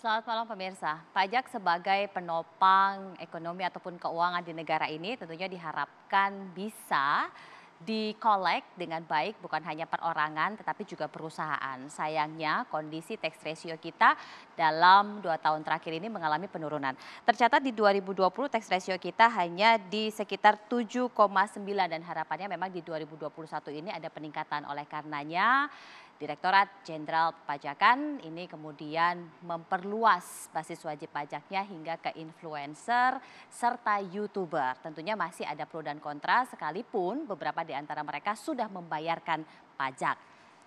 Selamat malam pemirsa. Pajak sebagai penopang ekonomi ataupun keuangan di negara ini tentunya diharapkan bisa dikolek dengan baik bukan hanya perorangan tetapi juga perusahaan. Sayangnya kondisi tax ratio kita dalam 2 tahun terakhir ini mengalami penurunan. Tercatat di 2020 tax ratio kita hanya di sekitar 7,9 dan harapannya memang di 2021 ini ada peningkatan. Oleh karenanya Direktorat Jenderal Perpajakan ini kemudian memperluas basis wajib pajaknya hingga ke influencer serta YouTuber. Tentunya masih ada pro dan kontra sekalipun beberapa di antara mereka sudah membayarkan pajak.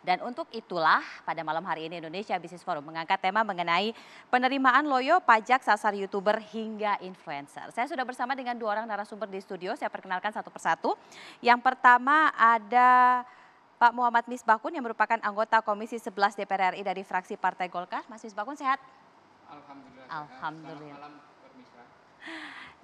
Dan untuk itulah pada malam hari ini Indonesia Business Forum mengangkat tema mengenai penerimaan loyo pajak sasar YouTuber hingga influencer. Saya sudah bersama dengan 2 orang narasumber di studio, saya perkenalkan satu persatu. Yang pertama ada Pak Muhammad Misbakun yang merupakan anggota Komisi 11 DPR RI dari fraksi Partai Golkar. Mas Misbakun sehat? Alhamdulillah. Alhamdulillah. Selamat malam, Permisa.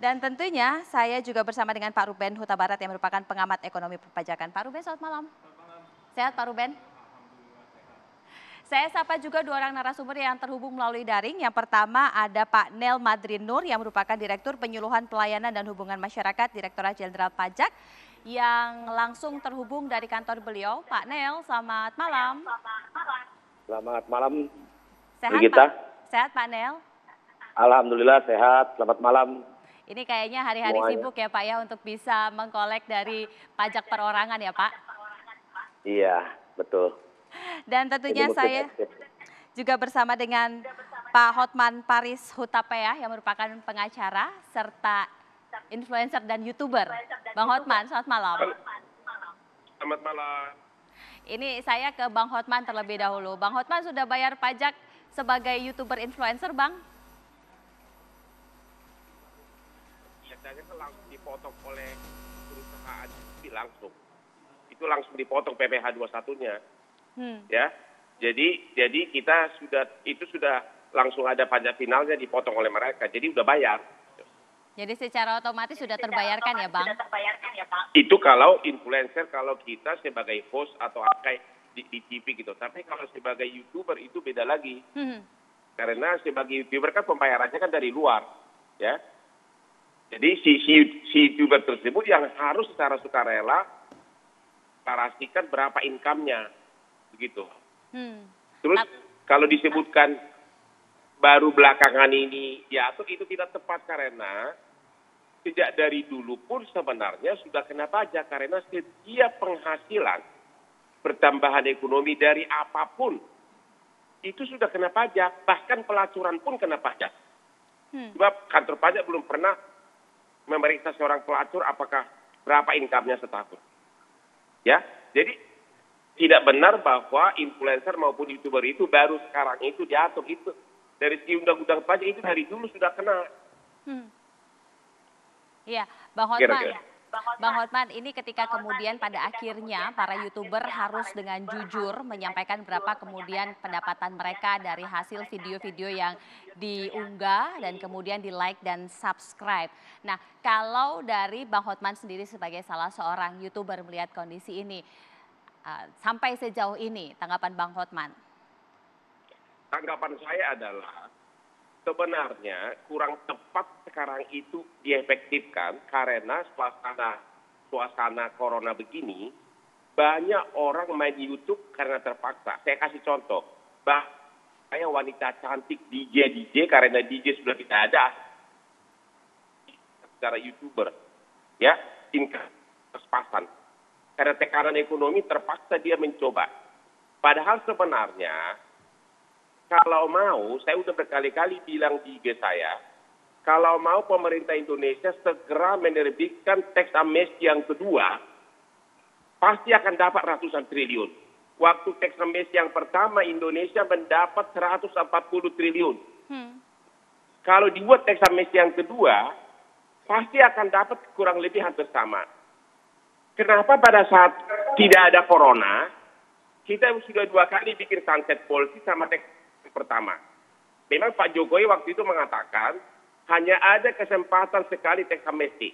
Dan tentunya saya juga bersama dengan Pak Ruben Huta Barat yang merupakan pengamat ekonomi perpajakan. Pak Ruben, selamat malam. Selamat malam. Sehat Pak Ruben? Alhamdulillah sehat. Saya sapa juga 2 orang narasumber yang terhubung melalui daring. Yang pertama ada Pak Nel Madrin Nur yang merupakan Direktur Penyuluhan Pelayanan dan Hubungan Masyarakat Direktorat Jenderal Pajak yang langsung terhubung dari kantor beliau. Pak Nel, selamat malam. Selamat malam, Sehat Brigita. Pak? Sehat Pak Nel? Alhamdulillah sehat, selamat malam. Ini kayaknya hari-hari Semuanya. sibuk ya Pak ya untuk bisa mengkolek dari pajak perorangan ya Pak. Iya, betul. Dan tentunya Ini mungkin saya juga bersama dengan Pak Hotman Paris Hutapea yang merupakan pengacara serta influencer dan YouTuber. Bang Hotman, selamat malam. Selamat malam. Ini saya ke Bang Hotman terlebih dahulu. Bang Hotman sudah bayar pajak sebagai YouTuber influencer, Bang? Biasanya kan langsung dipotong oleh perusahaan langsung. Itu langsung dipotong PPh 21-nya. Ya. Jadi kita sudah langsung ada pajak finalnya dipotong oleh mereka. Jadi udah bayar. Jadi secara otomatis sudah terbayarkan ya Bang? Itu kalau influencer, kalau kita sebagai host atau kayak di TV gitu. Tapi kalau sebagai YouTuber itu beda lagi. Karena sebagai YouTuber kan pembayarannya kan dari luar. Ya. Jadi si YouTuber tersebut yang harus secara sukarela pastikan berapa income-nya. Begitu. Terus kalau disebutkan baru belakangan ini diatur itu tidak tepat karena sejak dari dulu pun sebenarnya sudah kena pajak karena setiap penghasilan pertambahan ekonomi dari apapun itu sudah kena pajak, bahkan pelacuran pun kena pajak. Sebab kantor pajak belum pernah memeriksa seorang pelacur apakah berapa income-nya setahun. Ya, jadi tidak benar bahwa influencer maupun YouTuber itu baru sekarang itu diatur itu. Dari segi undang-undang pajak itu dari dulu sudah kena. Iya, Bang Hotman. Bang Hotman, ini ketika kemudian pada akhirnya para YouTuber harus dengan jujur menyampaikan berapa kemudian pendapatan mereka dari hasil video-video yang diunggah dan kemudian di-like dan subscribe. Nah, kalau dari Bang Hotman sendiri sebagai salah seorang YouTuber melihat kondisi ini, sampai sejauh ini tanggapan Bang Hotman? Tanggapan saya adalah sebenarnya kurang tepat sekarang itu diefektifkan karena suasana corona begini banyak orang main YouTube karena terpaksa. Saya kasih contoh, saya wanita cantik DJ karena DJ sudah tidak ada secara YouTuber, ya tingkat pas-pasan. Karena tekanan ekonomi terpaksa dia mencoba. Padahal sebenarnya kalau mau, saya udah berkali-kali bilang di IG saya, kalau mau pemerintah Indonesia segera menerbitkan teks amnesti yang kedua, pasti akan dapat ratusan triliun. Waktu teks amnesti yang pertama Indonesia mendapat 140 triliun. Kalau dibuat teks amnesti yang kedua, pasti akan dapat kurang lebih hampir sama. Kenapa pada saat tidak ada corona, kita sudah 2 kali bikin sunset policy sama teks pertama. Memang Pak Jokowi waktu itu mengatakan hanya ada kesempatan sekali teks amnesti.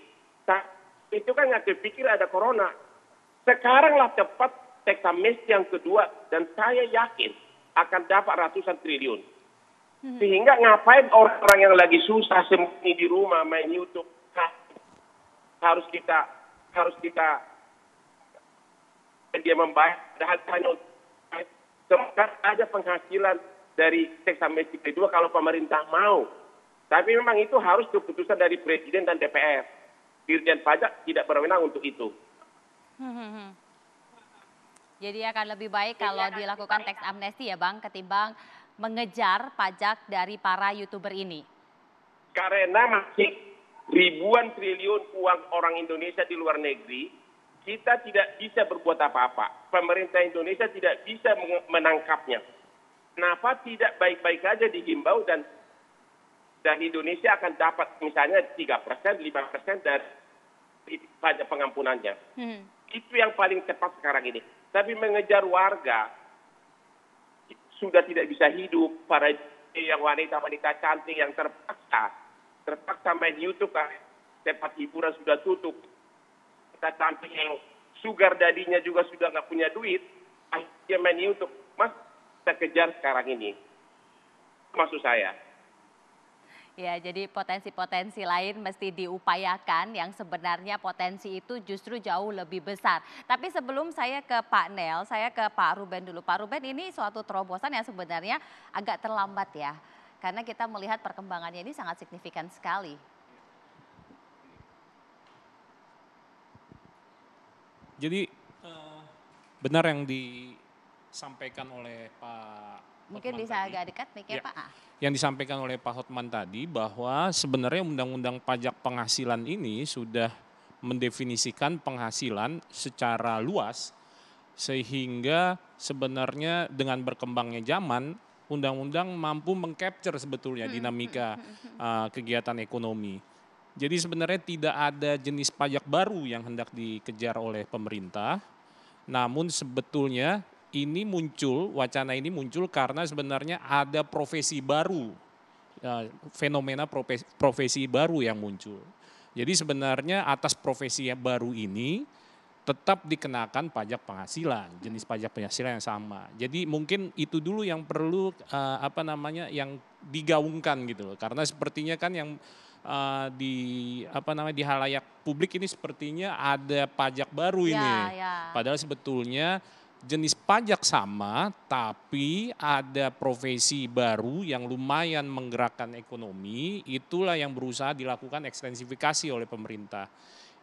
Itu kan nggak terpikir ada corona. Sekaranglah tepat teks amnesti yang kedua dan saya yakin akan dapat ratusan triliun. Sehingga ngapain orang-orang yang lagi susah sembunyi di rumah main YouTube harus kita dia membayar hanya ada penghasilan dari teks amnesti kedua kalau pemerintah mau. Tapi memang itu harus keputusan dari Presiden dan DPR. Dirjen Pajak tidak berwenang untuk itu. Jadi akan lebih baik kalau dilakukan teks amnesti ya Bang, ketimbang mengejar pajak dari para YouTuber ini. Karena masih ribuan triliun uang orang Indonesia di luar negeri, kita tidak bisa berbuat apa-apa. Pemerintah Indonesia tidak bisa menangkapnya. Kenapa tidak baik-baik saja dihimbau dan Indonesia akan dapat misalnya 3%, 5% dari pajak pengampunannya. Itu yang paling tepat sekarang ini. Tapi mengejar warga sudah tidak bisa hidup, para yang wanita-wanita cantik yang terpaksa main YouTube kan, tempat hiburan sudah tutup. Kita cantik yang sugar dadinya juga sudah nggak punya duit, akhirnya main YouTube. Mas, kita kejar sekarang ini. Maksud saya. Ya, jadi potensi-potensi lain mesti diupayakan yang sebenarnya potensi itu justru jauh lebih besar. Tapi sebelum saya ke Pak Nel, saya ke Pak Ruben dulu. Pak Ruben, ini suatu terobosan yang sebenarnya agak terlambat ya. Karena kita melihat perkembangannya ini sangat signifikan sekali. Jadi benar yang disampaikan oleh Pak Mungkin Hotman bisa tadi. agak dekat nih Ya. Pak. Yang disampaikan oleh Pak Hotman tadi bahwa sebenarnya undang-undang pajak penghasilan ini sudah mendefinisikan penghasilan secara luas sehingga sebenarnya dengan berkembangnya zaman undang-undang mampu mengcapture sebetulnya dinamika kegiatan ekonomi. Jadi sebenarnya tidak ada jenis pajak baru yang hendak dikejar oleh pemerintah, namun sebetulnya ini muncul, wacana ini muncul karena sebenarnya ada profesi baru, fenomena profesi baru yang muncul. Jadi sebenarnya atas profesi baru ini tetap dikenakan pajak penghasilan, jenis pajak penghasilan yang sama. Jadi mungkin itu dulu yang perlu yang digaungkan gitu loh. Karena sepertinya kan yang di halayak publik ini sepertinya ada pajak baru ini. Padahal sebetulnya jenis pajak sama, tapi ada profesi baru yang lumayan menggerakkan ekonomi, itulah yang berusaha dilakukan ekstensifikasi oleh pemerintah.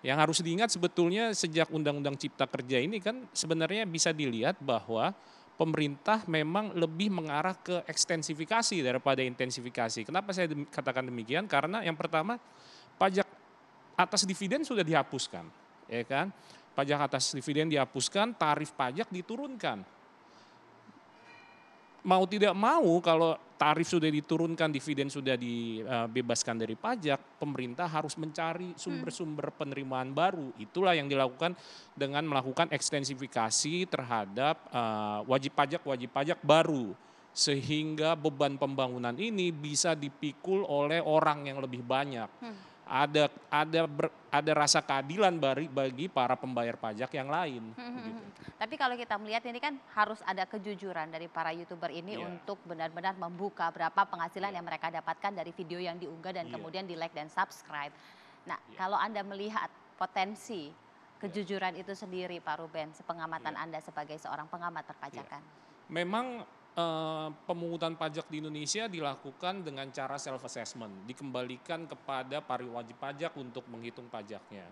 Yang harus diingat sebetulnya sejak Undang-Undang Cipta Kerja ini kan sebenarnya bisa dilihat bahwa pemerintah memang lebih mengarah ke ekstensifikasi daripada intensifikasi. Kenapa saya katakan demikian? Karena yang pertama pajak atas dividen sudah dihapuskan, ya kan? Pajak atas dividen dihapuskan, tarif pajak diturunkan. Mau tidak mau kalau tarif sudah diturunkan, dividen sudah dibebaskan dari pajak, pemerintah harus mencari sumber-sumber penerimaan baru. Itulah yang dilakukan dengan melakukan ekstensifikasi terhadap wajib pajak baru. Sehingga beban pembangunan ini bisa dipikul oleh orang yang lebih banyak. Ada rasa keadilan bagi para pembayar pajak yang lain. Gitu. Tapi kalau kita melihat ini kan harus ada kejujuran dari para YouTuber ini untuk benar-benar membuka berapa penghasilan yang mereka dapatkan dari video yang diunggah dan kemudian di like dan subscribe. Nah, kalau Anda melihat potensi kejujuran itu sendiri Pak Ruben, sepengamatan Anda sebagai seorang pengamat perpajakan. Memang pemungutan pajak di Indonesia dilakukan dengan cara self assessment, dikembalikan kepada para wajib pajak untuk menghitung pajaknya.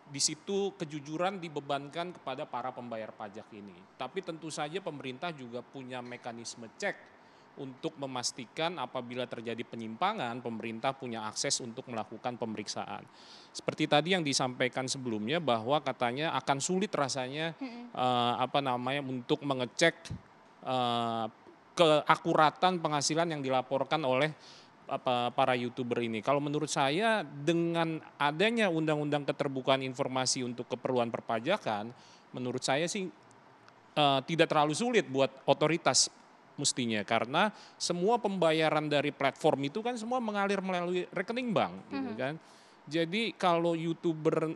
Di situ kejujuran dibebankan kepada para pembayar pajak ini. Tapi tentu saja pemerintah juga punya mekanisme cek untuk memastikan apabila terjadi penyimpangan, pemerintah punya akses untuk melakukan pemeriksaan. Seperti tadi yang disampaikan sebelumnya bahwa katanya akan sulit rasanya untuk mengecek keakuratan penghasilan yang dilaporkan oleh para YouTuber ini. Kalau menurut saya dengan adanya undang-undang keterbukaan informasi untuk keperluan perpajakan, menurut saya sih tidak terlalu sulit buat otoritas mestinya, karena semua pembayaran dari platform itu kan semua mengalir melalui rekening bank, gitu kan. Jadi kalau YouTuber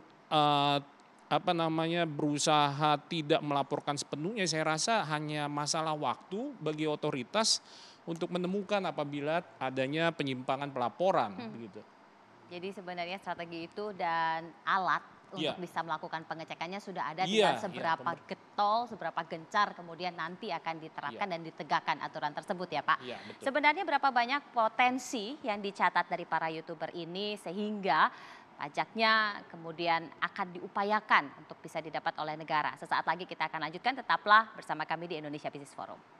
berusaha tidak melaporkan sepenuhnya, saya rasa hanya masalah waktu bagi otoritas untuk menemukan apabila adanya penyimpangan pelaporan begitu. Jadi sebenarnya strategi itu dan alat Iya. untuk bisa melakukan pengecekannya sudah ada, Iya, tinggal iya, seberapa getol, seberapa gencar kemudian nanti akan diterapkan dan ditegakkan aturan tersebut ya Pak. Iya, betul. Sebenarnya berapa banyak potensi yang dicatat dari para YouTuber ini sehingga pajaknya kemudian akan diupayakan untuk bisa didapat oleh negara. Sesaat lagi kita akan lanjutkan, tetaplah bersama kami di Indonesia Business Forum.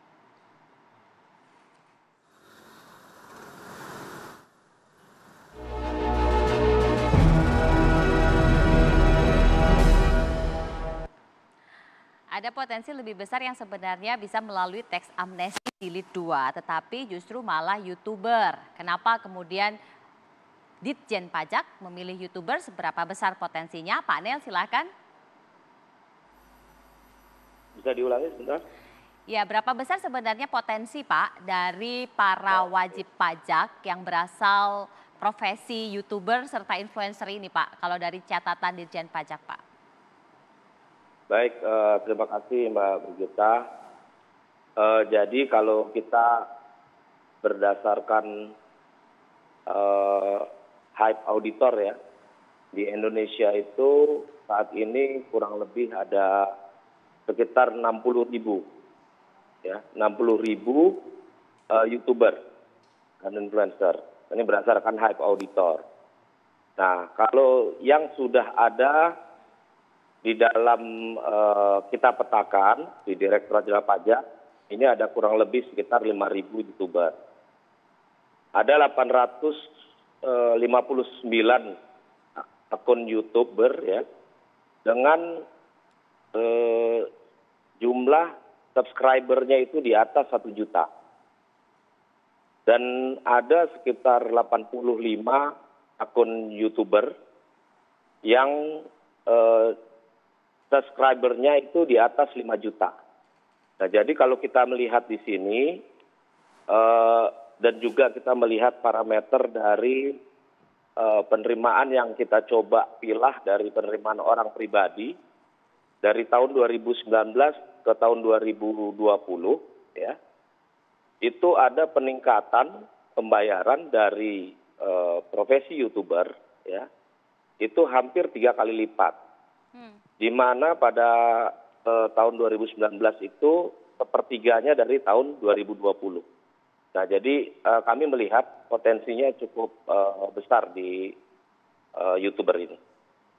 Ada potensi lebih besar yang sebenarnya bisa melalui teks amnesti jilid 2, tetapi justru malah YouTuber. Kenapa kemudian Ditjen Pajak memilih YouTuber, seberapa besar potensinya? Pak Nel silakan. Bisa diulangi sebentar? Ya, berapa besar sebenarnya potensi Pak dari para wajib pajak yang berasal profesi YouTuber serta influencer ini Pak, kalau dari catatan Ditjen Pajak Pak? Baik, terima kasih Mbak Brigita. Jadi kalau kita berdasarkan hype auditor ya, di Indonesia itu saat ini kurang lebih ada sekitar 60.000 ya, 60.000 YouTuber dan influencer. Ini berdasarkan hype auditor. Nah, kalau yang sudah ada di dalam kita petakan di Direktorat Jenderal Pajak, ini ada kurang lebih sekitar 5.000 YouTuber. Ada 859 akun YouTuber ya, dengan jumlah subscribernya itu di atas 1 juta. Dan ada sekitar 85 akun YouTuber yang subscribernya itu di atas 5 juta. Nah, jadi kalau kita melihat di sini dan juga kita melihat parameter dari penerimaan yang kita coba pilah dari penerimaan orang pribadi dari tahun 2019 ke tahun 2020 ya. Itu ada peningkatan pembayaran dari profesi YouTuber ya. Itu hampir 3 kali lipat. Di mana pada tahun 2019 itu sepertiganya dari tahun 2020. Nah, jadi kami melihat potensinya cukup besar di YouTuber ini.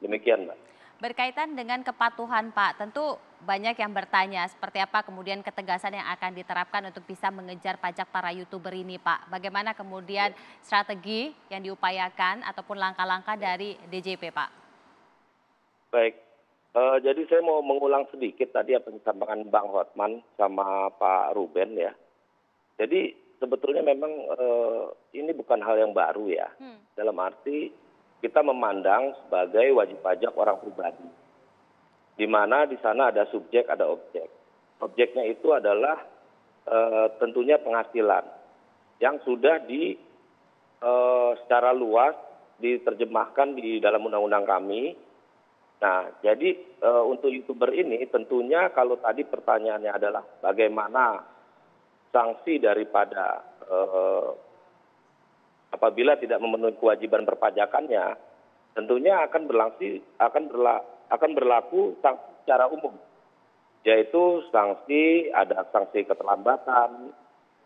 Demikian, Mbak. Berkaitan dengan kepatuhan Pak, tentu banyak yang bertanya seperti apa kemudian ketegasan yang akan diterapkan untuk bisa mengejar pajak para YouTuber ini Pak. Bagaimana kemudian strategi yang diupayakan ataupun langkah-langkah dari DJP Pak? Baik, jadi saya mau mengulang sedikit tadi apa yang disampaikan Bang Hotman sama Pak Ruben ya. Jadi sebetulnya memang ini bukan hal yang baru ya. Dalam arti kita memandang sebagai wajib pajak orang pribadi. Di mana di sana ada subjek, ada objek. Objeknya itu adalah tentunya penghasilan yang sudah secara luas diterjemahkan di dalam undang-undang kami. Nah, jadi untuk YouTuber ini tentunya kalau tadi pertanyaannya adalah bagaimana sanksi daripada apabila tidak memenuhi kewajiban perpajakannya, tentunya akan berlaku sanksi secara umum, yaitu ada sanksi keterlambatan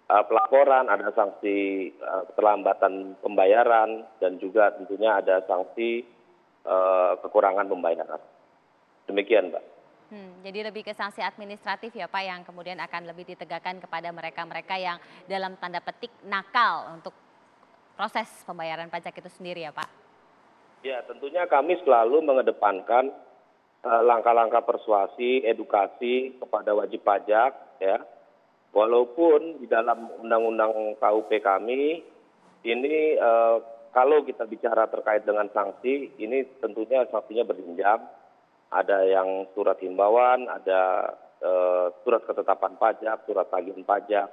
pelaporan, ada sanksi keterlambatan pembayaran, dan juga tentunya ada sanksi kekurangan pembayaran. Demikian, Mbak. Jadi lebih ke sanksi administratif ya Pak yang kemudian akan lebih ditegakkan kepada mereka-mereka yang dalam tanda petik nakal untuk proses pembayaran pajak itu sendiri ya Pak? Ya, tentunya kami selalu mengedepankan langkah-langkah persuasi, edukasi kepada wajib pajak ya. Walaupun di dalam undang-undang KUP kami ini kalau kita bicara terkait dengan sanksi, ini tentunya sanksinya berjenjang. Ada yang surat himbauan, ada surat ketetapan pajak, surat tagihan pajak,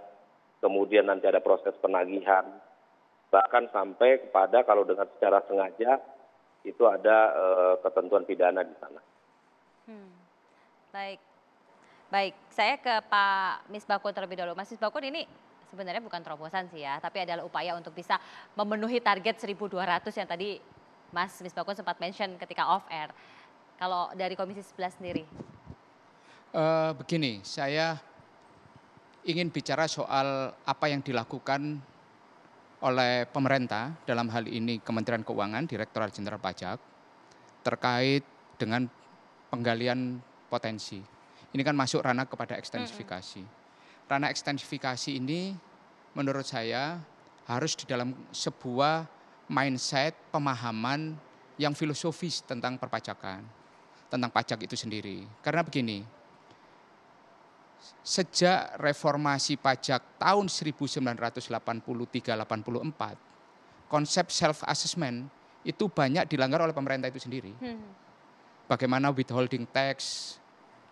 kemudian nanti ada proses penagihan. Bahkan sampai kepada kalau dengan secara sengaja, itu ada ketentuan pidana di sana. Baik, saya ke Pak Misbakun terlebih dahulu. Mas Misbakun, ini sebenarnya bukan terobosan sih ya, tapi adalah upaya untuk bisa memenuhi target 1.200 yang tadi Mas Misbakun sempat mention ketika off air. Kalau dari Komisi 11 sendiri? Begini, saya ingin bicara soal apa yang dilakukan oleh pemerintah, dalam hal ini Kementerian Keuangan, Direktorat Jenderal Pajak, terkait dengan penggalian potensi. Ini kan masuk ranah kepada ekstensifikasi. Ranah ekstensifikasi ini menurut saya harus di dalam sebuah mindset, pemahaman yang filosofis tentang perpajakan, tentang pajak itu sendiri. Karena begini, sejak reformasi pajak tahun 1983-84, konsep self-assessment itu banyak dilanggar oleh pemerintah itu sendiri. Bagaimana withholding tax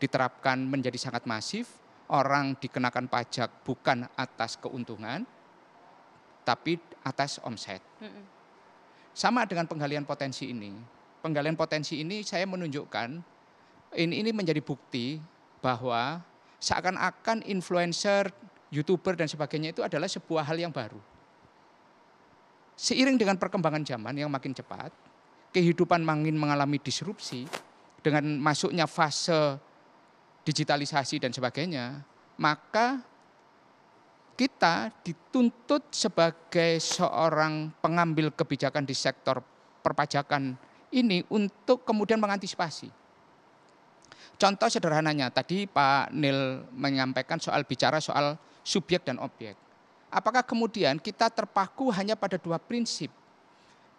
diterapkan menjadi sangat masif, orang dikenakan pajak bukan atas keuntungan, tapi atas omset. Sama dengan penggalian potensi ini. Penggalian potensi ini saya menunjukkan, ini menjadi bukti bahwa seakan-akan influencer, YouTuber dan sebagainya itu adalah sebuah hal yang baru. Seiring dengan perkembangan zaman yang makin cepat, kehidupan makin mengalami disrupsi, dengan masuknya fase digitalisasi dan sebagainya, maka kita dituntut sebagai seorang pengambil kebijakan di sektor perpajakan ini untuk kemudian mengantisipasi. Contoh sederhananya, tadi Pak Nil menyampaikan bicara soal subjek dan objek. Apakah kemudian kita terpaku hanya pada dua prinsip?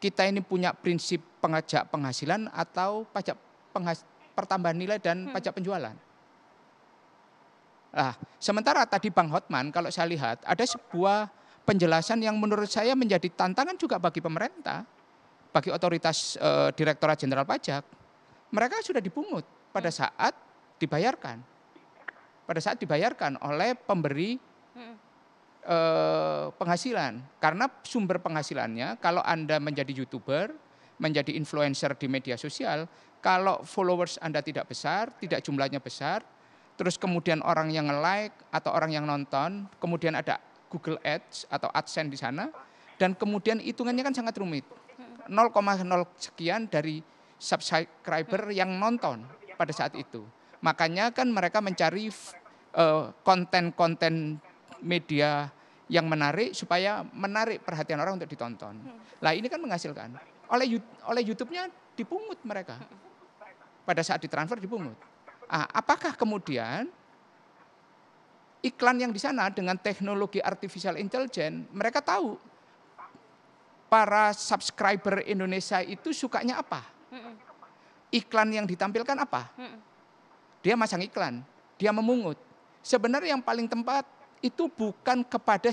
Kita ini punya prinsip pajak penghasilan atau pajak pertambahan nilai dan pajak penjualan? Nah, sementara tadi Bang Hotman, kalau saya lihat ada sebuah penjelasan yang menurut saya menjadi tantangan juga bagi pemerintah, bagi otoritas Direktorat Jenderal Pajak. Mereka sudah dipungut pada saat dibayarkan. Pada saat dibayarkan oleh pemberi penghasilan. Karena sumber penghasilannya, kalau Anda menjadi YouTuber, menjadi influencer di media sosial, kalau followers Anda tidak besar, tidak jumlahnya besar, terus kemudian orang yang nge-like atau orang yang nonton, kemudian ada Google Ads atau AdSense di sana, dan kemudian hitungannya kan sangat rumit. 0,0 sekian dari subscriber yang nonton pada saat itu. Makanya kan mereka mencari konten-konten media yang menarik supaya menarik perhatian orang untuk ditonton. Lah ini kan menghasilkan. Oleh YouTube-nya dipungut mereka. Pada saat ditransfer dipungut. Apakah kemudian iklan yang di sana dengan teknologi artificial intelligence, mereka tahu para subscriber Indonesia itu sukanya apa? Iklan yang ditampilkan apa? Dia masang iklan, dia memungut. Sebenarnya yang paling tepat itu bukan kepada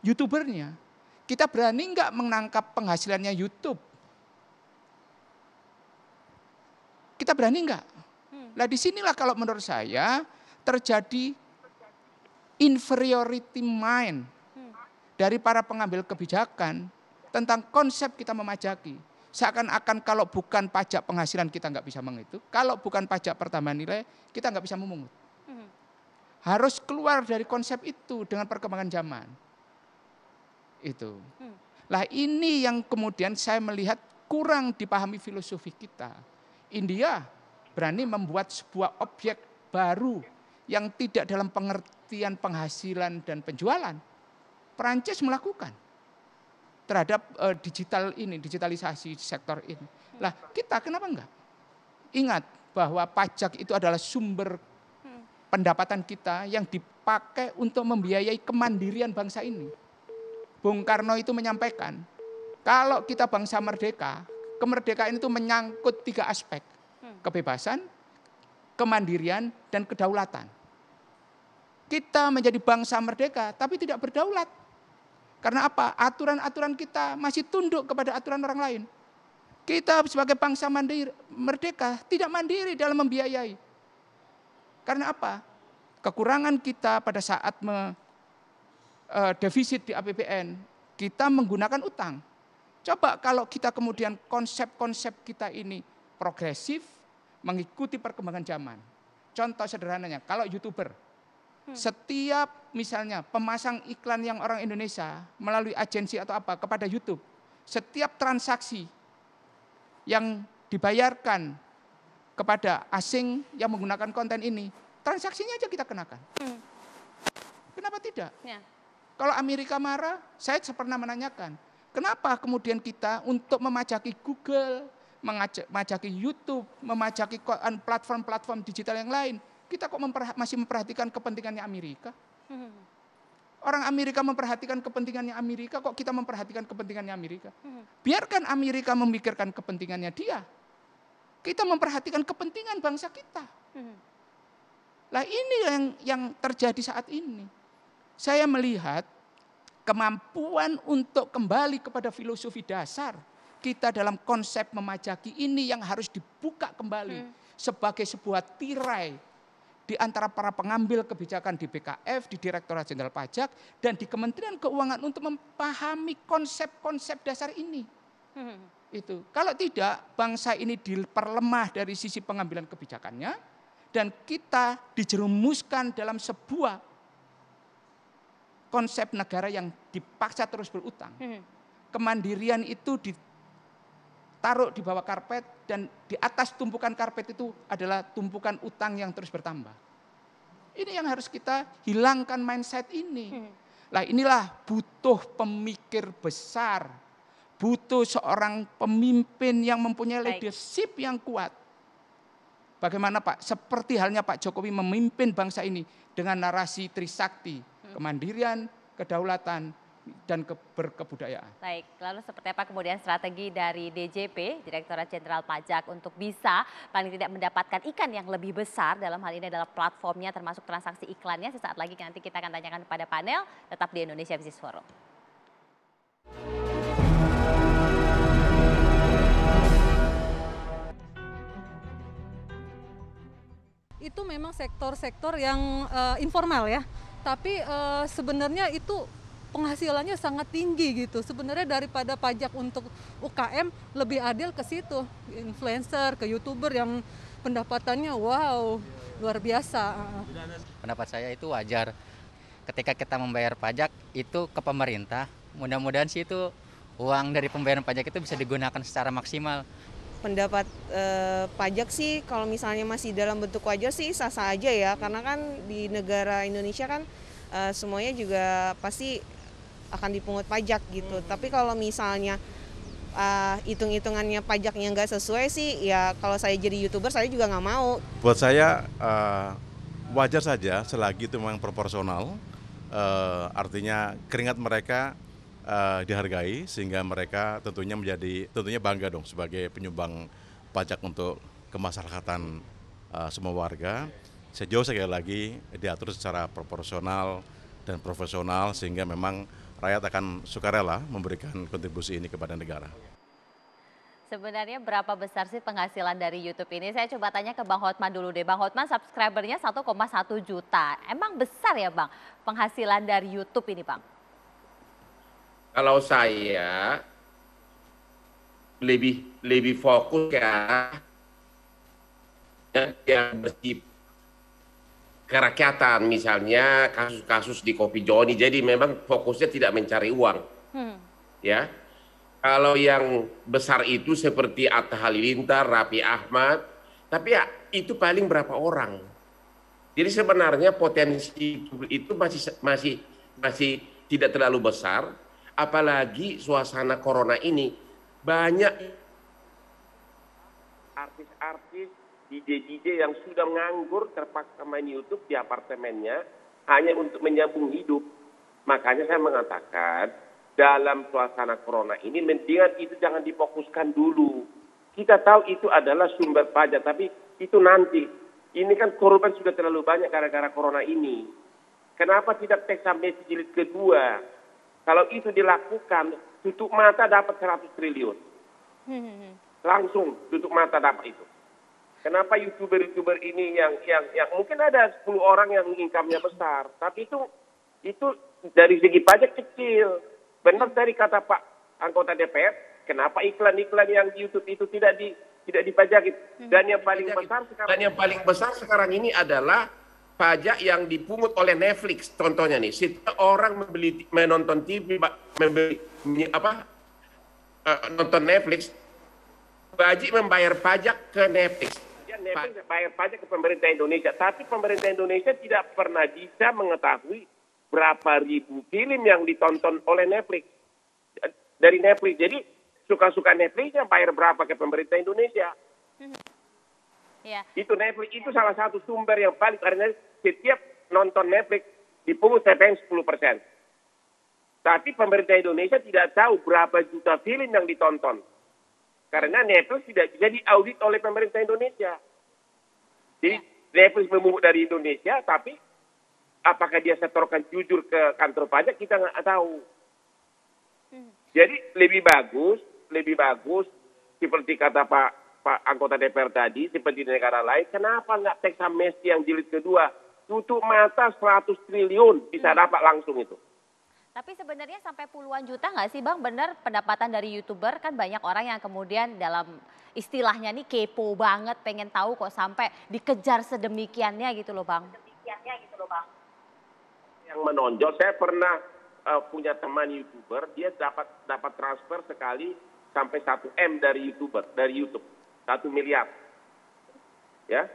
YouTubernya. Kita berani nggak menangkap penghasilannya YouTube? Kita berani nggak? Nah disinilah kalau menurut saya terjadi inferiority mind dari para pengambil kebijakan tentang konsep kita memajaki. Seakan-akan kalau bukan pajak penghasilan kita nggak bisa menghitung, kalau bukan pajak pertambahan nilai kita nggak bisa memungut. Harus keluar dari konsep itu dengan perkembangan zaman. Itu. Lah ini yang kemudian saya melihat kurang dipahami filosofi kita. India berani membuat sebuah objek baru yang tidak dalam pengertian penghasilan dan penjualan. Perancis melakukan terhadap digitalisasi sektor ini. Lah kita kenapa enggak? Ingat bahwa pajak itu adalah sumber pendapatan kita yang dipakai untuk membiayai kemandirian bangsa ini. Bung Karno itu menyampaikan, kalau kita bangsa merdeka, kemerdekaan itu menyangkut 3 aspek. Kebebasan, kemandirian, dan kedaulatan. Kita menjadi bangsa merdeka, tapi tidak berdaulat. Karena apa? Aturan-aturan kita masih tunduk kepada aturan orang lain. Kita sebagai bangsa merdeka tidak mandiri dalam membiayai. Karena apa? Kekurangan kita pada saat defisit di APBN, kita menggunakan utang. Coba kalau kita kemudian konsep-konsep kita ini progresif, mengikuti perkembangan zaman. Contoh sederhananya, kalau YouTuber, setiap misalnya pemasang iklan yang orang Indonesia melalui agensi atau apa kepada YouTube, setiap transaksi yang dibayarkan kepada asing yang menggunakan konten ini, transaksinya aja kita kenakan. Kenapa tidak? Ya. Kalau Amerika marah, saya pernah menanyakan, kenapa kemudian kita untuk memajaki Google, memajaki YouTube, memajaki platform-platform digital yang lain, kita kok masih memperhatikan kepentingannya Amerika? Orang Amerika memperhatikan kepentingannya Amerika, kok kita memperhatikan kepentingannya Amerika? Biarkan Amerika memikirkan kepentingannya dia. Kita memperhatikan kepentingan bangsa kita. Lah ini yang terjadi saat ini. Saya melihat kemampuan untuk kembali kepada filosofi dasar kita dalam konsep memajaki ini yang harus dibuka kembali sebagai sebuah tirai di antara para pengambil kebijakan di BKF, di Direktorat Jenderal Pajak, dan di Kementerian Keuangan untuk memahami konsep-konsep dasar ini. Itu. Kalau tidak, bangsa ini diperlemah dari sisi pengambilan kebijakannya, dan kita dijerumuskan dalam sebuah konsep negara yang dipaksa terus berutang. Kemandirian itu ditaruh di bawah karpet, dan di atas tumpukan karpet itu adalah tumpukan utang yang terus bertambah. Ini yang harus kita hilangkan mindset ini. Lah inilah butuh pemikir besar, butuh seorang pemimpin yang mempunyai leadership yang kuat. Bagaimana Pak? Seperti halnya Pak Jokowi memimpin bangsa ini dengan narasi Trisakti, kemandirian, kedaulatan, dan berkebudayaan. Baik, lalu seperti apa kemudian strategi dari DJP, Direktorat Jenderal Pajak, untuk bisa paling tidak mendapatkan ikan yang lebih besar, dalam hal ini adalah platformnya termasuk transaksi iklannya. Sesaat lagi nanti kita akan tanyakan kepada panel, tetap di Indonesia Business Forum. Itu memang sektor-sektor yang informal ya, tapi sebenarnya itu penghasilannya sangat tinggi gitu. Sebenarnya daripada pajak untuk UKM lebih adil ke situ, influencer, ke YouTuber yang pendapatannya wow luar biasa. Pendapat saya itu wajar. Ketika kita membayar pajak itu ke pemerintah, mudah-mudahan sih itu uang dari pembayaran pajak itu bisa digunakan secara maksimal. Pendapat pajak sih kalau misalnya masih dalam bentuk wajar sih sah-sah aja ya, karena kan di negara Indonesia kan semuanya juga pasti akan dipungut pajak gitu. Tapi kalau misalnya hitung-hitungannya pajaknya nggak sesuai sih, ya kalau saya jadi YouTuber saya juga nggak mau. Buat saya wajar saja selagi itu memang proporsional, artinya keringat mereka dihargai sehingga mereka tentunya bangga dong sebagai penyumbang pajak untuk kemasyarakatan semua warga. Sejauh sekali lagi diatur secara proporsional dan profesional sehingga memang rakyat akan sukarela memberikan kontribusi ini kepada negara. Sebenarnya berapa besar sih penghasilan dari YouTube ini? Saya coba tanya ke Bang Hotman dulu deh. Bang Hotman, subscribernya 1,1 juta. Emang besar ya Bang penghasilan dari YouTube ini Bang? Kalau saya lebih fokus ya yang bersifat kerakyatan, misalnya kasus-kasus di Kopi Joni. Jadi memang fokusnya tidak mencari uang, ya. Kalau yang besar itu seperti Atta Halilintar, Raffi Ahmad, tapi ya itu paling berapa orang. Jadi sebenarnya potensi itu masih tidak terlalu besar. Apalagi suasana corona ini, banyak artis-artis, DJ-DJ yang sudah nganggur terpaksa main YouTube di apartemennya hanya untuk menyambung hidup. Makanya saya mengatakan dalam suasana corona ini mendingan itu jangan difokuskan dulu. Kita tahu itu adalah sumber pajak, tapi itu nanti. Ini kan korban sudah terlalu banyak gara-gara corona ini. Kenapa tidak teks amnesti jilid kedua? Kalau itu dilakukan, tutup mata dapat 100 triliun. Langsung tutup mata dapat itu. Kenapa YouTuber ini yang mungkin ada 10 orang yang income-nya besar, tapi itu dari segi pajak kecil. Benar dari kata Pak anggota DPR, kenapa iklan-iklan yang di YouTube itu tidak dipajaki? Dan yang paling besar sekarang ini adalah pajak yang dipungut oleh Netflix, contohnya nih, setiap orang menonton TV, nonton Netflix, wajib membayar pajak ke Netflix. Netflix bayar pajak ke pemerintah Indonesia, tapi pemerintah Indonesia tidak pernah bisa mengetahui berapa ribu film yang ditonton oleh Netflix dari Netflix. Jadi suka-suka Netflixnya bayar berapa ke pemerintah Indonesia. Ya. Itu Netflix itu salah satu sumber yang paling, karena setiap nonton Netflix dipungut CPN 10%. Tapi pemerintah Indonesia tidak tahu berapa juta film yang ditonton. Karena Netflix tidak bisa diaudit oleh pemerintah Indonesia. Jadi Netflix memungut dari Indonesia, tapi apakah dia setorkan jujur ke kantor pajak, kita nggak tahu. Jadi lebih bagus seperti kata Pak anggota DPR tadi, seperti di negara lain, kenapa nggak teks amnesti yang jilid kedua? Tutup mata 100 triliun bisa dapat langsung itu. Tapi sebenarnya sampai puluhan juta nggak sih Bang? Benar pendapatan dari YouTuber kan banyak orang yang kemudian dalam istilahnya nih kepo banget, pengen tahu kok sampai dikejar sedemikiannya gitu loh Bang. Yang menonjol, saya pernah punya teman YouTuber, dia dapat transfer sekali sampai 1 M dari YouTube, 1 miliar. Ya,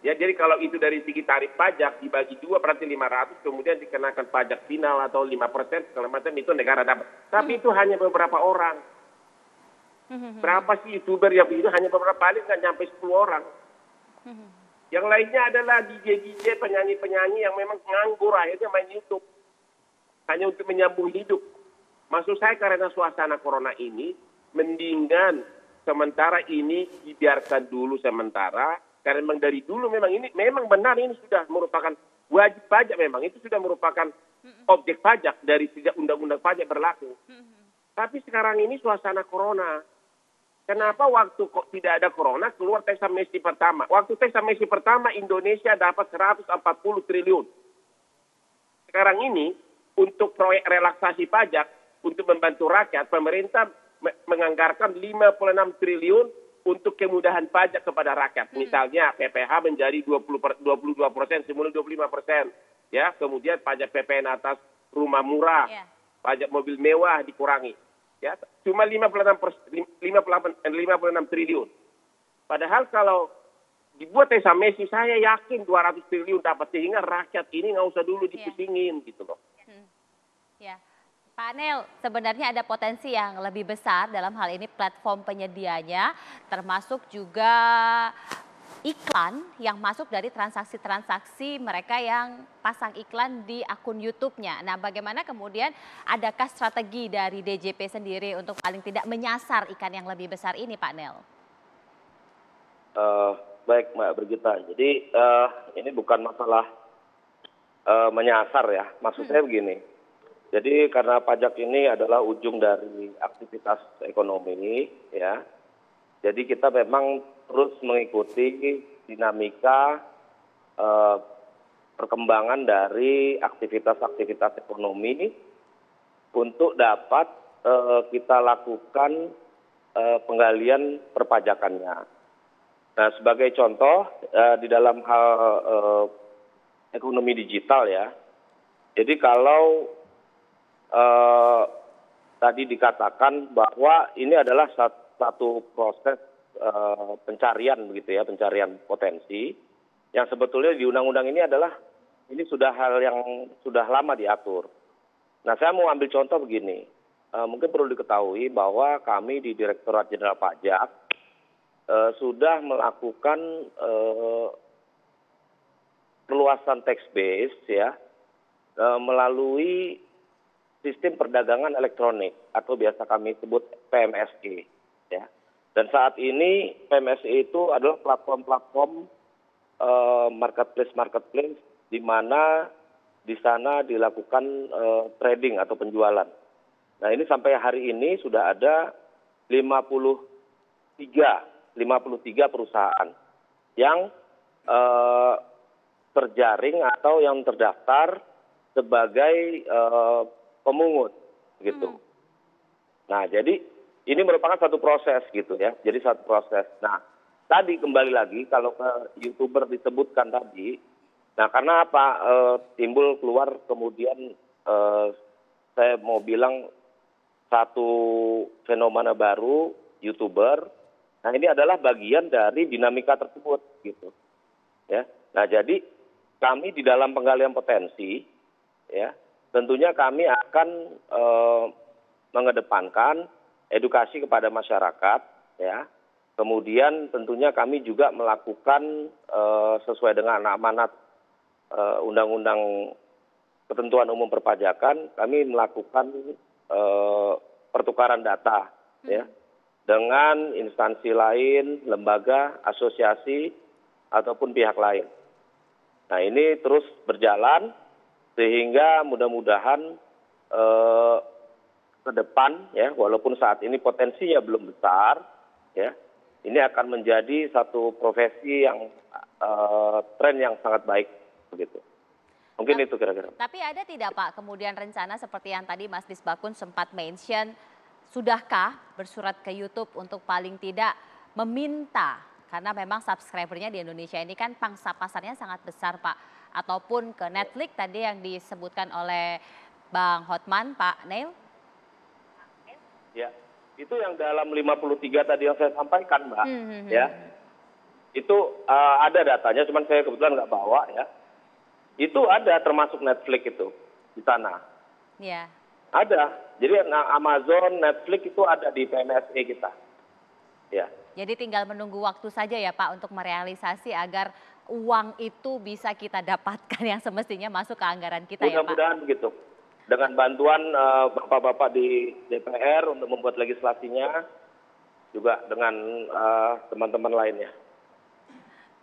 jadi kalau itu dari segi tarif pajak dibagi 2 berarti 500, kemudian dikenakan pajak final atau 5%, segala macam itu negara dapat. Tapi itu hanya beberapa orang. Berapa sih YouTuber yang begitu? Hanya beberapa, paling nggak nyampe 10 orang. Yang lainnya adalah DJ, penyanyi-penyanyi yang memang nganggur akhirnya main YouTube hanya untuk menyambung hidup. Maksud saya karena suasana corona ini, mendingan sementara ini dibiarkan dulu sementara, karena memang dari dulu memang benar ini sudah merupakan wajib pajak, memang itu sudah merupakan objek pajak dari sejak undang-undang pajak berlaku. Tapi sekarang ini suasana corona. Kenapa waktu kok tidak ada corona keluar teks amnesti pertama? Waktu teks amnesti pertama Indonesia dapat 140 triliun. Sekarang ini untuk proyek relaksasi pajak untuk membantu rakyat, pemerintah menganggarkan 56 triliun untuk kemudahan pajak kepada rakyat. Misalnya PPh menjadi 22%, semula 25%. Ya, kemudian pajak PPN atas rumah murah, pajak mobil mewah dikurangi. Ya, cuma 56 triliun. Padahal kalau dibuat teks amnesti, saya yakin 200 triliun dapat, sehingga rakyat ini nggak usah dulu dipusingin gitu loh. Ya. Pak Nel, sebenarnya ada potensi yang lebih besar dalam hal ini platform penyedianya, termasuk juga iklan yang masuk dari transaksi-transaksi mereka yang pasang iklan di akun YouTube-nya. Nah, bagaimana kemudian adakah strategi dari DJP sendiri untuk paling tidak menyasar ikan yang lebih besar ini, Pak Nel? Baik, Mbak Brigita. Jadi ini bukan masalah menyasar ya. Maksud saya begini. Jadi karena pajak ini adalah ujung dari aktivitas ekonomi, ya. Jadi kita memang terus mengikuti dinamika perkembangan dari aktivitas-aktivitas ekonomi untuk dapat kita lakukan penggalian perpajakannya. Nah, sebagai contoh di dalam hal ekonomi digital ya. Jadi kalau tadi dikatakan bahwa ini adalah satu proses pencarian begitu ya, pencarian potensi yang sebetulnya di undang-undang ini sudah hal yang sudah lama diatur. Nah, saya mau ambil contoh begini. Mungkin perlu diketahui bahwa kami di Direktorat Jenderal Pajak sudah melakukan perluasan tax base ya melalui sistem perdagangan elektronik atau biasa kami sebut PMSE ya. Dan saat ini PMSE itu adalah platform-platform marketplace di mana di sana dilakukan trading atau penjualan. Nah, ini sampai hari ini sudah ada 53 perusahaan yang terjaring atau yang terdaftar sebagai pemungut gitu. Nah, jadi ini merupakan satu proses gitu ya. Jadi satu proses. Nah, tadi kembali lagi kalau ke YouTuber disebutkan tadi, Nah, karena apa? Timbul keluar kemudian saya mau bilang satu fenomena baru YouTuber. Nah, ini adalah bagian dari dinamika tersebut gitu. Ya. Nah, jadi kami di dalam penggalian potensi ya, tentunya kami akan mengedepankan edukasi kepada masyarakat ya. Kemudian tentunya kami juga melakukan sesuai dengan amanat Undang-Undang Ketentuan Umum Perpajakan, kami melakukan pertukaran data ya dengan instansi lain, lembaga, asosiasi ataupun pihak lain. Nah, ini terus berjalan sehingga mudah-mudahan ke depan ya, walaupun saat ini potensinya belum besar ya, ini akan menjadi satu profesi yang tren yang sangat baik begitu. Mungkin itu kira-kira. Tapi ada tidak Pak kemudian rencana seperti yang tadi Mas Misbakun sempat mention, sudahkah bersurat ke YouTube untuk paling tidak meminta, karena memang subscribernya di Indonesia ini kan pangsa pasarnya sangat besar Pak, ataupun ke Netflix tadi yang disebutkan oleh Bang Hotman, Pak Neil? Ya, itu yang dalam 53 tadi yang saya sampaikan Mbak, ya. Itu ada datanya, cuman saya kebetulan nggak bawa ya. Itu ada termasuk Netflix itu di sana. Iya. Ada. Jadi Amazon, Netflix itu ada di PMSE kita. Ya. Jadi tinggal menunggu waktu saja ya Pak untuk merealisasi agar uang itu bisa kita dapatkan yang semestinya masuk ke anggaran kita ya Pak. Mudah-mudahan begitu. Dengan bantuan bapak-bapak di DPR untuk membuat legislasinya, juga dengan teman-teman lainnya.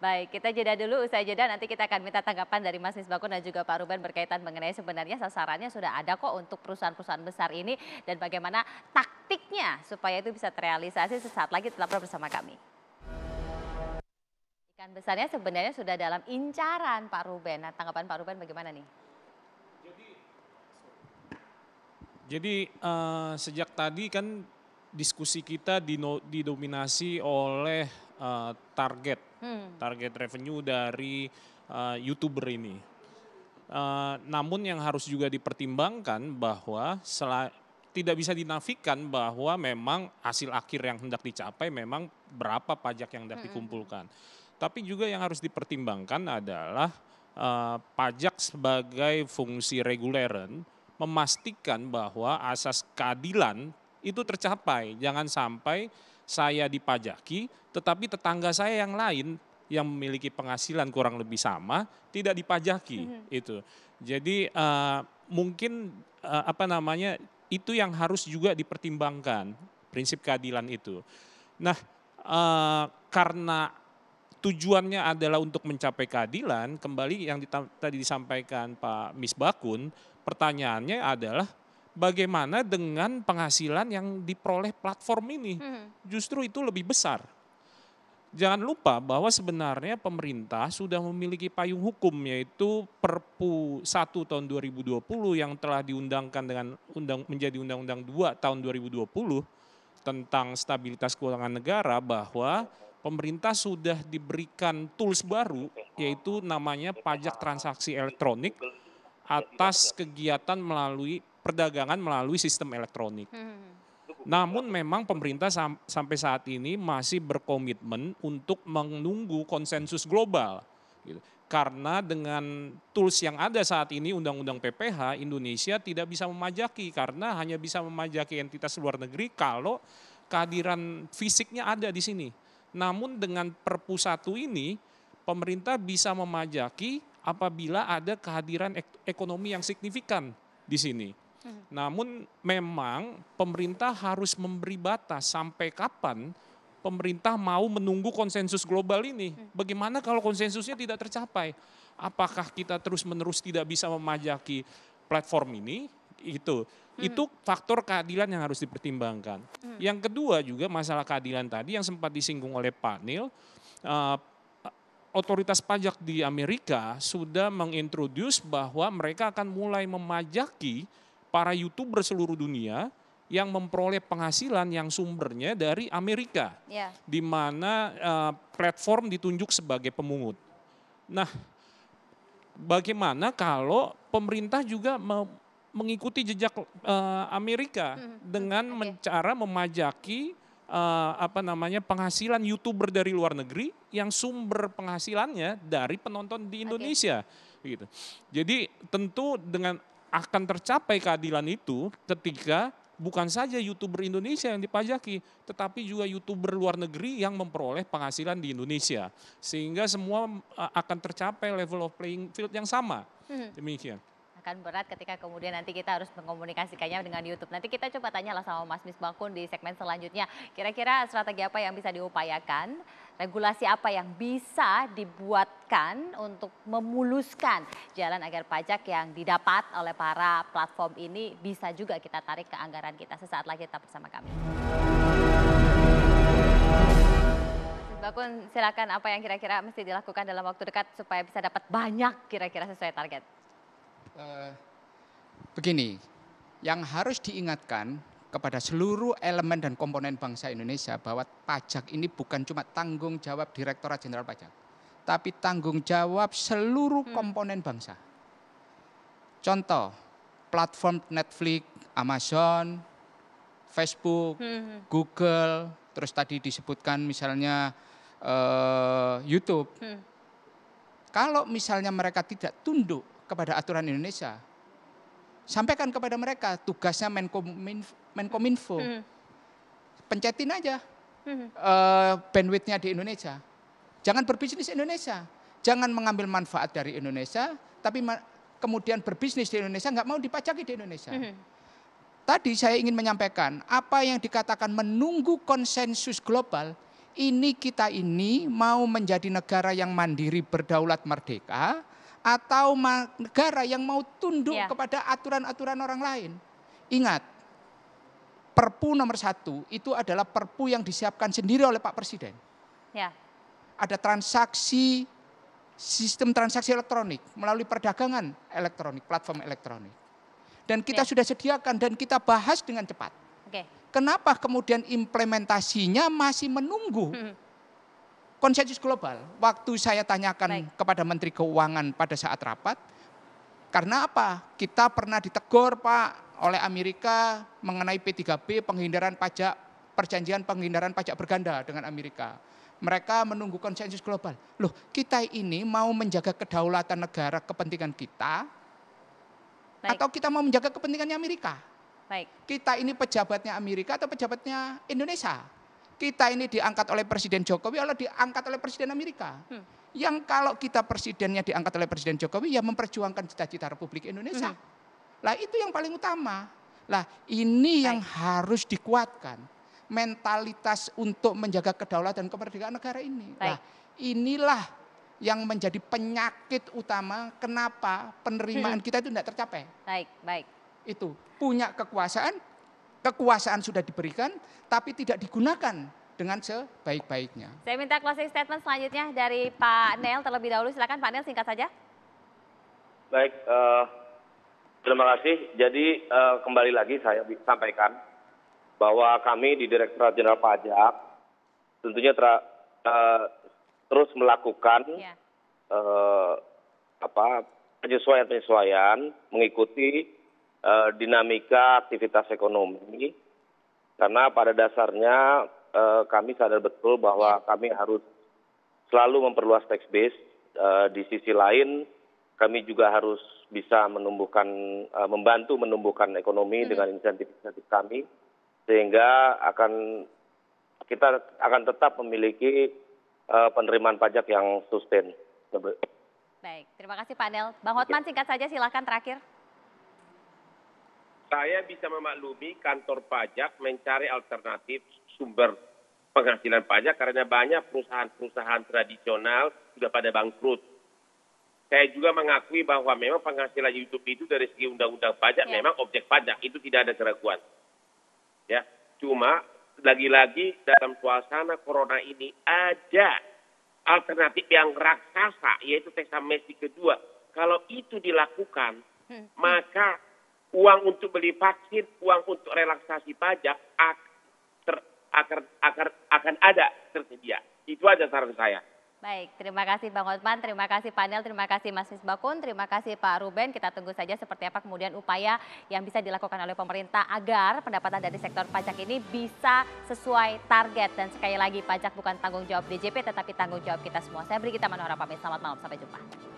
Baik, kita jeda dulu, usai jeda nanti kita akan minta tanggapan dari Mas Misbakun dan juga Pak Ruben berkaitan mengenai sebenarnya sasarannya sudah ada kok untuk perusahaan-perusahaan besar ini dan bagaimana taktiknya supaya itu bisa terrealisasi. Sesaat lagi tetaplah bersama kami. Ikan besarnya sebenarnya sudah dalam incaran Pak Ruben. Nah, tanggapan Pak Ruben bagaimana nih? Jadi sejak tadi kan diskusi kita didominasi oleh target revenue dari YouTuber ini. Namun yang harus juga dipertimbangkan bahwa tidak bisa dinafikan bahwa memang hasil akhir yang hendak dicapai memang berapa pajak yang hendak dikumpulkan. Tapi juga yang harus dipertimbangkan adalah pajak sebagai fungsi reguleran memastikan bahwa asas keadilan itu tercapai. Jangan sampai saya dipajaki, tetapi tetangga saya yang lain yang memiliki penghasilan kurang lebih sama tidak dipajaki itu. Jadi mungkin itu yang harus juga dipertimbangkan prinsip keadilan itu. Nah karena tujuannya adalah untuk mencapai keadilan, kembali yang tadi disampaikan Pak Misbakun, pertanyaannya adalah bagaimana dengan penghasilan yang diperoleh platform ini? Justru itu lebih besar. Jangan lupa bahwa sebenarnya pemerintah sudah memiliki payung hukum yaitu Perpu 1 tahun 2020 yang telah diundangkan dengan menjadi Undang-Undang 2 tahun 2020 tentang stabilitas keuangan negara, bahwa pemerintah sudah diberikan tools baru yaitu namanya pajak transaksi elektronik atas kegiatan perdagangan melalui sistem elektronik. Namun memang pemerintah sampai saat ini masih berkomitmen untuk menunggu konsensus global. Karena dengan tools yang ada saat ini, Undang-Undang PPH, Indonesia tidak bisa memajaki karena hanya bisa memajaki entitas luar negeri kalau kehadiran fisiknya ada di sini. Namun dengan Perpu 1 ini, pemerintah bisa memajaki apabila ada kehadiran ekonomi yang signifikan di sini. Namun memang pemerintah harus memberi batas sampai kapan pemerintah mau menunggu konsensus global ini. Bagaimana kalau konsensusnya tidak tercapai? Apakah kita terus-menerus tidak bisa memajaki platform ini? Itu faktor keadilan yang harus dipertimbangkan. Yang kedua juga masalah keadilan tadi yang sempat disinggung oleh Pak Neil, otoritas pajak di Amerika sudah mengintroduce bahwa mereka akan mulai memajaki para YouTuber seluruh dunia yang memperoleh penghasilan yang sumbernya dari Amerika, di mana platform ditunjuk sebagai pemungut. Nah, bagaimana kalau pemerintah juga mengikuti jejak Amerika dengan cara memajaki penghasilan YouTuber dari luar negeri yang sumber penghasilannya dari penonton di Indonesia, gitu. Jadi tentu dengan akan tercapai keadilan itu ketika bukan saja YouTuber Indonesia yang dipajaki, tetapi juga YouTuber luar negeri yang memperoleh penghasilan di Indonesia. Sehingga semua akan tercapai level of playing field yang sama. Demikian. Akan berat ketika kemudian nanti kita harus mengkomunikasikannya dengan YouTube. Nanti kita coba tanyalah sama Mas Misbakun di segmen selanjutnya. Kira-kira strategi apa yang bisa diupayakan, regulasi apa yang bisa dibuatkan untuk memuluskan jalan agar pajak yang didapat oleh para platform ini bisa juga kita tarik ke anggaran kita. Sesaat lagi tetap bersama kami. Mas Misbakun, silakan apa yang kira-kira mesti dilakukan dalam waktu dekat supaya bisa dapat banyak kira-kira sesuai target. Begini, yang harus diingatkan kepada seluruh elemen dan komponen bangsa Indonesia bahwa pajak ini bukan cuma tanggung jawab Direktorat Jenderal Pajak, tapi tanggung jawab seluruh komponen bangsa. Contoh, platform Netflix, Amazon, Facebook, Google, terus tadi disebutkan misalnya YouTube. Kalau misalnya mereka tidak tunduk kepada aturan Indonesia, sampaikan kepada mereka tugasnya Menkominfo, pencetin aja bandwidth-nya di Indonesia. Jangan berbisnis Indonesia, jangan mengambil manfaat dari Indonesia, tapi kemudian berbisnis di Indonesia nggak mau dipajaki di Indonesia. Tadi saya ingin menyampaikan apa yang dikatakan menunggu konsensus global. Kita ini mau menjadi negara yang mandiri, berdaulat, merdeka, atau negara yang mau tunduk kepada aturan-aturan orang lain. Ingat, Perpu nomor 1 itu adalah perpu yang disiapkan sendiri oleh Pak Presiden. Ada sistem transaksi elektronik melalui perdagangan elektronik, platform elektronik. Dan kita sudah sediakan dan kita bahas dengan cepat. Kenapa kemudian implementasinya masih menunggu konsensus global? Waktu saya tanyakan kepada Menteri Keuangan pada saat rapat, karena apa? Kita pernah ditegur Pak oleh Amerika mengenai P3B, penghindaran pajak, perjanjian penghindaran pajak berganda dengan Amerika. Mereka menunggu konsensus global. Loh, kita ini mau menjaga kedaulatan negara, kepentingan kita, atau kita mau menjaga kepentingannya Amerika? Kita ini pejabatnya Amerika atau pejabatnya Indonesia? Kita ini diangkat oleh Presiden Jokowi atau diangkat oleh Presiden Amerika? Yang kalau kita presidennya diangkat oleh Presiden Jokowi, ya memperjuangkan cita-cita Republik Indonesia. Lah itu yang paling utama. Lah ini yang harus dikuatkan. Mentalitas untuk menjaga kedaulatan dan kemerdekaan negara ini. Nah inilah yang menjadi penyakit utama kenapa penerimaan kita itu tidak tercapai. Itu punya kekuasaan sudah diberikan, tapi tidak digunakan dengan sebaik-baiknya. Saya minta closing statement selanjutnya dari Pak Nel terlebih dahulu. Silakan Pak Nel, singkat saja. Baik, terima kasih. Jadi kembali lagi saya sampaikan bahwa kami di Direktorat Jenderal Pajak tentunya terus melakukan penyesuaian-penyesuaian mengikuti dinamika aktivitas ekonomi, karena pada dasarnya kami sadar betul bahwa kami harus selalu memperluas tax base. Di sisi lain kami juga harus bisa membantu menumbuhkan ekonomi dengan insentif-insentif kami, sehingga kita akan tetap memiliki penerimaan pajak yang sustain. Baik, terima kasih Pak Nel. Bang Hotman, singkat saja silakan terakhir. Saya bisa memaklumi kantor pajak mencari alternatif sumber penghasilan pajak karena banyak perusahaan-perusahaan tradisional sudah pada bangkrut. Saya juga mengakui bahwa memang penghasilan YouTube itu dari segi undang-undang pajak memang objek pajak, itu tidak ada keraguan. Ya, cuma lagi-lagi dalam suasana corona ini ada alternatif yang raksasa, yaitu teks amnesti kedua. Kalau itu dilakukan, maka uang untuk beli vaksin, uang untuk relaksasi pajak akan ada tersedia. Itu aja saran saya. Baik, terima kasih Bang Hotman, terima kasih panel, terima kasih Mas Misbakun, terima kasih Pak Ruben. Kita tunggu saja seperti apa kemudian upaya yang bisa dilakukan oleh pemerintah agar pendapatan dari sektor pajak ini bisa sesuai target. Dan sekali lagi, pajak bukan tanggung jawab DJP tetapi tanggung jawab kita semua. Saya Brigita Manohara pamit, selamat malam, sampai jumpa.